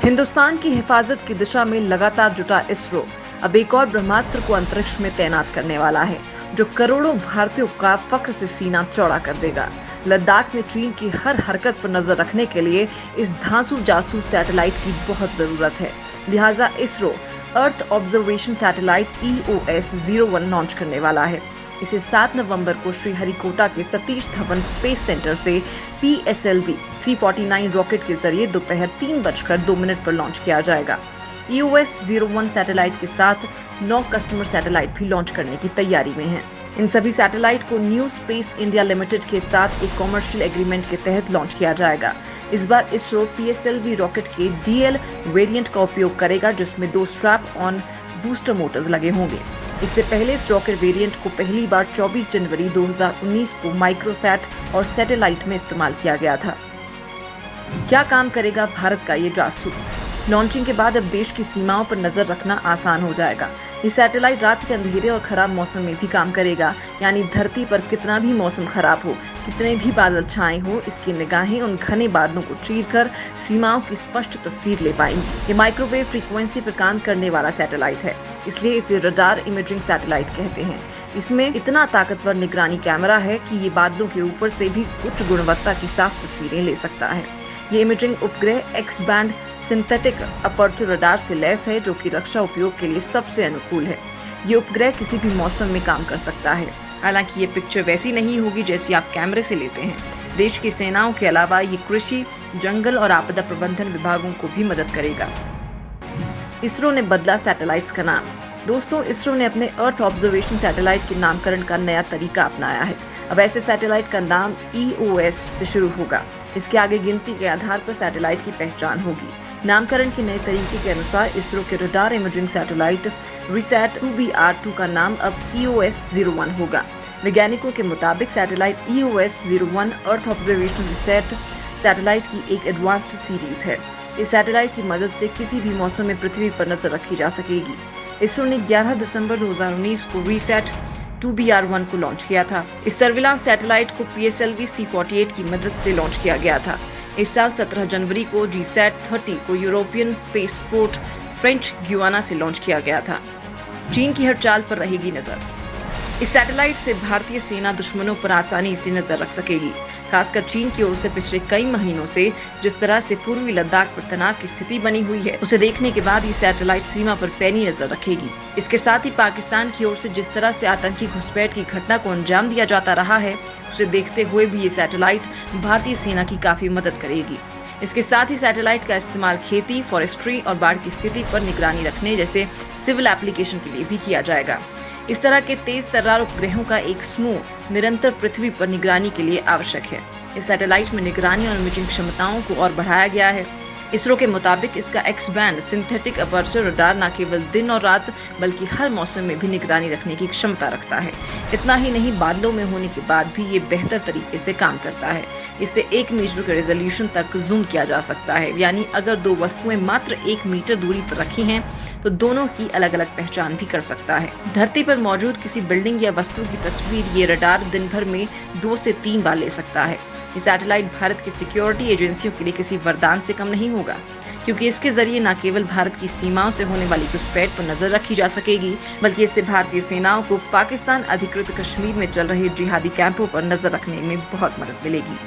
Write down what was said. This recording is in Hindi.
हिंदुस्तान की हिफाजत की दिशा में लगातार जुटा इसरो अब एक और ब्रह्मास्त्र को अंतरिक्ष में तैनात करने वाला है, जो करोड़ों भारतीयों का फख्र से सीना चौड़ा कर देगा। लद्दाख में चीन की हर हरकत पर नजर रखने के लिए इस धांसू जासूस सैटेलाइट की बहुत जरूरत है। लिहाजा ISRO earth observation satellite EOS-01 launch करने वाला है। इसे 7 नवंबर को श्रीहरिकोटा के सतीश धवन स्पेस सेंटर से PSLV C-49 रॉकेट के जरिए दोपहर 3:02 पर लॉन्च किया जाएगा। EOS-01 सैटेलाइट के साथ 9 कस्टमर सैटेलाइट भी लॉन्च करने की तैयारी में हैं। इन सभी सैटेलाइट को न्यू स्पेस इंडिया लिमिटेड के साथ एक कॉमर्शियल एग्रीमेंट के तहत लॉन्च किया जाएगा। इस बार इसरो PSLV रॉकेट के DL वेरिएंट का उपयोग करेगा, जिसमें 2 स्ट्रैप ऑन बूस्टर मोटर्स लगे होंगे। इससे पहले इस रॉकेट वेरिएंट को पहली बार 24 जनवरी 2019 को माइक्रोसैट और सैटेलाइट में इस्तेमाल किया गया था। क्या काम करेगा भारत का ये जासूस? लॉन्चिंग के बाद अब देश की सीमाओं पर नजर रखना आसान हो जाएगा। ये सैटेलाइट रात के अंधेरे और खराब मौसम में भी काम करेगा, यानी धरती पर कितना भी मौसम खराब हो, कितने भी बादल छाए हो, इसकी निगाहें उन घने बादलों को चीरकर सीमाओं की स्पष्ट तस्वीर ले पाएंगी। ये माइक्रोवेव फ्रीक्वेंसी पर काम करने वाला सैटेलाइट है, इसलिए इसे रडार इमेजिंग सैटेलाइट कहते हैं। इसमें इतना ताकतवर निगरानी कैमरा है कि ये बादलों के ऊपर से भी उच्च गुणवत्ता की साफ तस्वीरें ले सकता है। ये इमेजिंग उपग्रह x band synthetic aperture radar से लैस है, जो कि रक्षा उपयोग के लिए सबसे अनुकूल है। ये उपग्रह किसी भी मौसम में काम कर सकता है। हालांकि ये पिक्चर वैसी नहीं होगी जैसी आप कैमरे से लेते हैं। देश की सेनाओं के अलावा ये कृषि, जंगल और आपदा प्रबंधन विभागों को भी मदद करेगा। इसरो ने बदला सैटेलाइट्स का नाम। दोस्तों, इसरो ने अपने अर्थ ऑब्जर्वेशन सैटेलाइट के नामकरण का नया तरीका अपनाया है। अब ऐसे सैटेलाइट का नाम EOS से शुरू होगा। इसके आगे गिनती के आधार पर सैटेलाइट की पहचान होगी। नामकरण के नए तरीके के अनुसार इसरो के radar imaging satellite RISAT 2BR-2 का नाम अब EOS-01 होगा। वैज्ञानिकों के मुताबिक satellite EOS-01 earth observation RISAT satellite की एक एडवांस्ड सीरीज है। इस सैटेलाइट की मदद से किसी भी मौसम में पृथ्वी पर नजर रखी जा सकेगी। इसरो ने 11 दिसंबर 2019 को रिसैट 2BR-1 को लॉन्च किया था। इस सर्विलांस सैटेलाइट को PSLV C-48 की मदद से लॉन्च किया गया था। इस साल 17 जनवरी को GSAT-30 को European space port French Guiana से लॉन्च किया गया था। चीन की हर चाल पर रहेगी नजर। इस सैटेलाइट से भारतीय सेना दुश्मनों पर आसानी से नजर रख सकेगी। खासकर चीन की ओर से पिछले कई महीनों से जिस तरह से पूर्वी लद्दाख पर तनाव की स्थिति बनी हुई है, उसे देखने के बाद ये सैटेलाइट सीमा पर पैनी नजर रखेगी। इसके साथ ही पाकिस्तान की ओर से जिस तरह से आतंकी घुसपैठ की घटना को अंजाम दिया जाता रहा है, उसे देखते हुए भी ये सैटेलाइट भारतीय सेना की काफी मदद करेगी। इसके साथ ही सैटेलाइट का इस्तेमाल खेती, फॉरेस्ट्री और बाढ़ की स्थिति पर निगरानी रखने जैसे सिविल एप्लीकेशन के लिए भी किया जाएगा। इस तरह के तेज तर्रार उपग्रहों का एक समूह निरंतर पृथ्वी पर निगरानी के लिए आवश्यक है। इस सैटेलाइट में निगरानी और इमेजिंग क्षमताओं को और बढ़ाया गया है। इसरो के मुताबिक इसका x band synthetic aperture radar न केवल दिन और रात बल्कि हर मौसम में भी निगरानी रखने की क्षमता रखता है। इतना ही नहीं, बादलों में होने के बाद भी ये बेहतर तरीके से काम करता है। इससे 1 मीटर के रेजोल्यूशन तक जूम किया जा सकता है, यानी अगर 2 वस्तुएं मात्र 1 मीटर दूरी पर रखी हैं तो दोनों की अलग अलग पहचान भी कर सकता है। धरती पर मौजूद किसी बिल्डिंग या वस्तु की तस्वीर ये रडार दिन भर में 2 से 3 बार ले सकता है। ये सैटेलाइट भारत की सिक्योरिटी एजेंसियों के लिए किसी वरदान से कम नहीं होगा, क्योंकि इसके जरिए न केवल भारत की सीमाओं से होने वाली घुसपैठ पर नजर रखी जा सकेगी, बल्कि इससे भारतीय सेनाओं को पाकिस्तान अधिकृत कश्मीर में चल रहे जिहादी कैंपों पर नजर रखने में बहुत मदद मिलेगी।